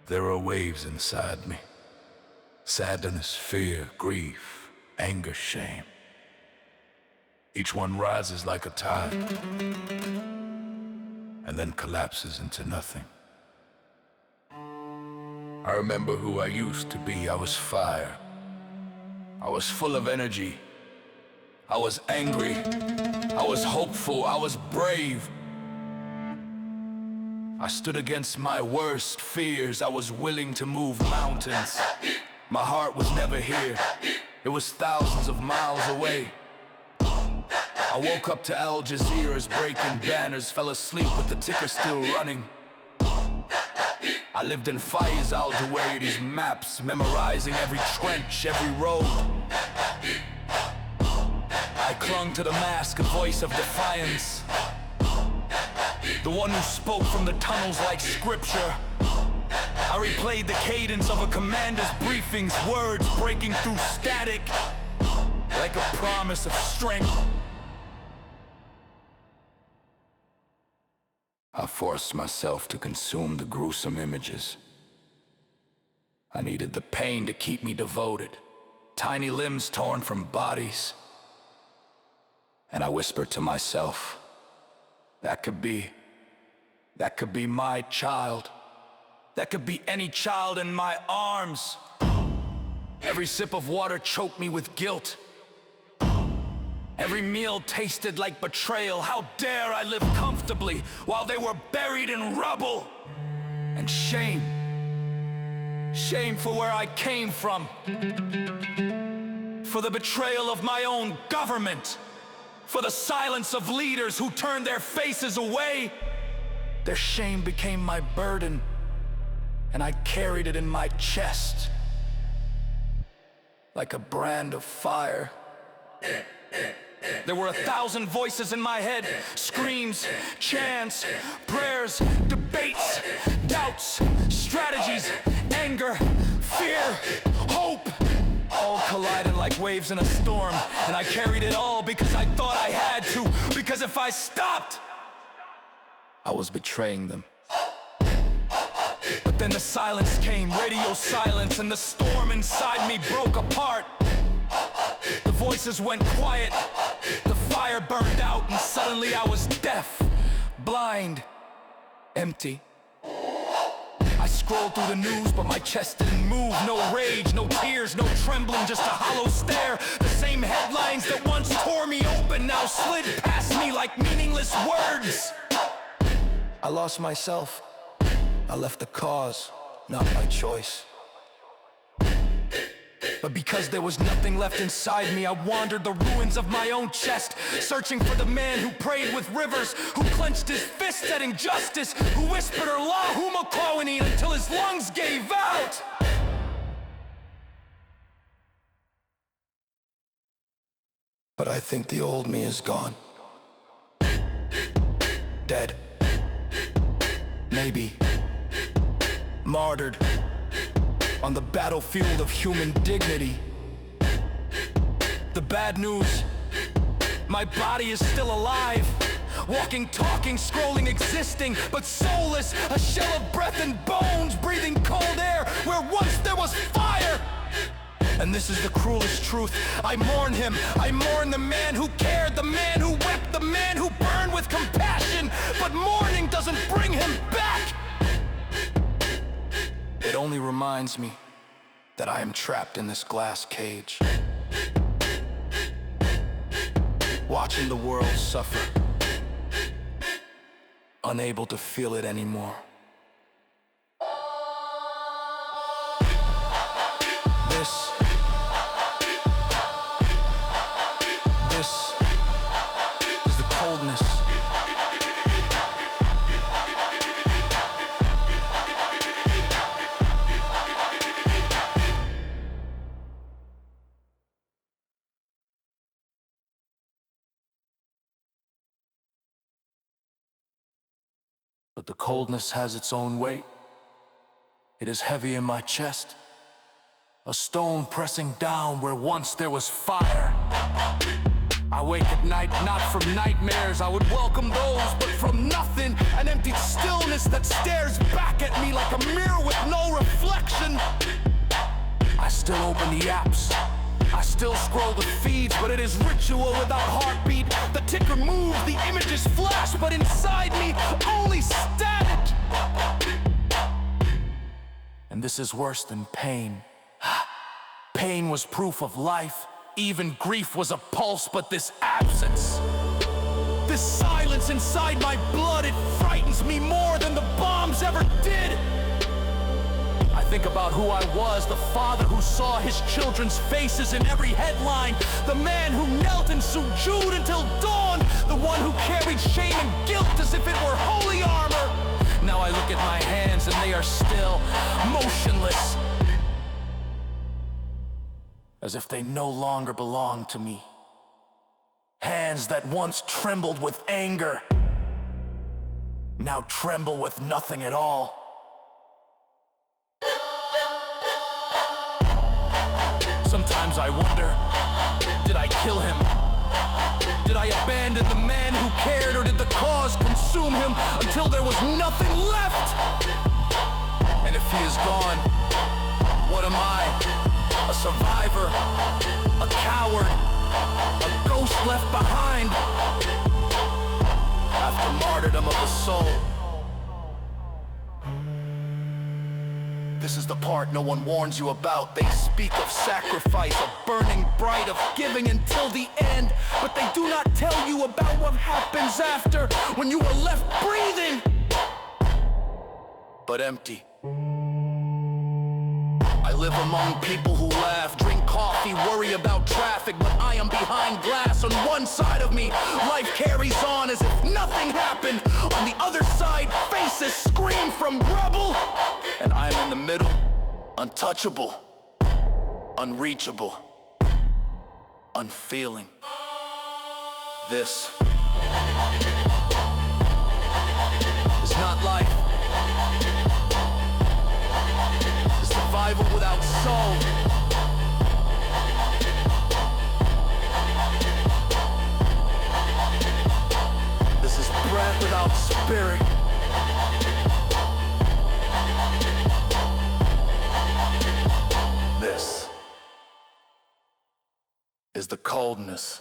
There are waves inside me. Sadness, fear, grief, anger, shame. Each one rises like a tide and then collapses into nothing. I remember who I used to be. I was fire. I was full of energy. I was angry. I was hopeful. I was brave. I stood against my worst fears. I was willing to move mountains. My heart was never here. It was thousands of miles away. I woke up to Al Jazeera's breaking banners, fell asleep with the ticker still running. I lived in Faiz al-Duwaidi's maps, memorizing every trench, every road. I clung to the mask, a voice of defiance, the one who spoke from the tunnels like scripture. I replayed the cadence of a commander's briefings, words breaking through static like a promise of strength. I forced myself to consume the gruesome images. I needed the pain to keep me devoted, tiny limbs torn from bodies. And I whispered to myself, that could be my child. That could be any child in my arms. Every sip of water choked me with guilt. Every meal tasted like betrayal. How dare I live comfortably while they were buried in rubble? And shame. Shame for where I came from. For the betrayal of my own government. For the silence of leaders who turned their faces away. Their shame became my burden, and I carried it in my chest like a brand of fire. There were 1,000 voices in my head, screams, chants, prayers, debates, doubts, strategies, anger, fear, hope, all collided like waves in a storm. And I carried it all because I thought I had to, because if I stopped, I was betraying them. But then the silence came, radio silence, and the storm inside me broke apart. The voices went quiet, the fire burned out, and suddenly I was deaf, blind, empty. I scrolled through the news, but my chest didn't move. No rage, no tears, no trembling, just a hollow stare. The same headlines that once tore me open now slid past me like meaningless words. I lost myself. I left the cause, not my choice. But because there was nothing left inside me, I wandered the ruins of my own chest, searching for the man who prayed with rivers, who clenched his fists at injustice, who whispered Allahumma Qawani until his lungs gave out. But I think the old me is gone. Dead. Maybe. Martyred. On the battlefield of human dignity. The bad news, my body is still alive. Walking, talking, scrolling, existing, but soulless, a shell of breath and bones, breathing cold air where once there was fire. And this is the cruelest truth. I mourn him. I mourn the man who cared, the man who wept, the man who burned with compassion. But mourning doesn't bring him back. It only reminds me that I am trapped in this glass cage, watching the world suffer, unable to feel it anymore. This is the coldness. But the coldness has its own weight. It is heavy in my chest, a stone pressing down where once there was fire. I wake at night not from nightmares, I would welcome those, but from nothing. An empty stillness that stares back at me like a mirror with no reflection. I still open the apps, I still scroll the feeds, but it is ritual without heartbeat. The ticker moves, the images flash, but inside me, only static. And this is worse than pain. Pain was proof of life. Even grief was a pulse, but this absence, this silence inside my blood, it frightens me more than the bombs ever did. I think about who I was, the father who saw his children's faces in every headline, the man who knelt in sujood until dawn, the one who carried shame and guilt as if it were holy armor. Now I look at my hands and they are still motionless, as if they no longer belong to me. Hands that once trembled with anger, now tremble with nothing at all. Sometimes I wonder, did I kill him? Did I abandon the man who cared, or did the cause consume him until there was nothing left? And if he is gone, what am I? A survivor, a coward, a ghost left behind after martyrdom of the soul. This is the part no one warns you about. They speak of sacrifice, of burning bright, of giving until the end, but they do not tell you about what happens after, when you are left breathing, but empty. I live among people who laugh, drink coffee, worry about traffic, but I am behind glass. On one side of me, life carries on as if nothing happened. On the other side, faces scream from rubble. And I am in the middle, untouchable, unreachable, unfeeling. This is not life. Survival without soul. This is breath without spirit. This is the coldness.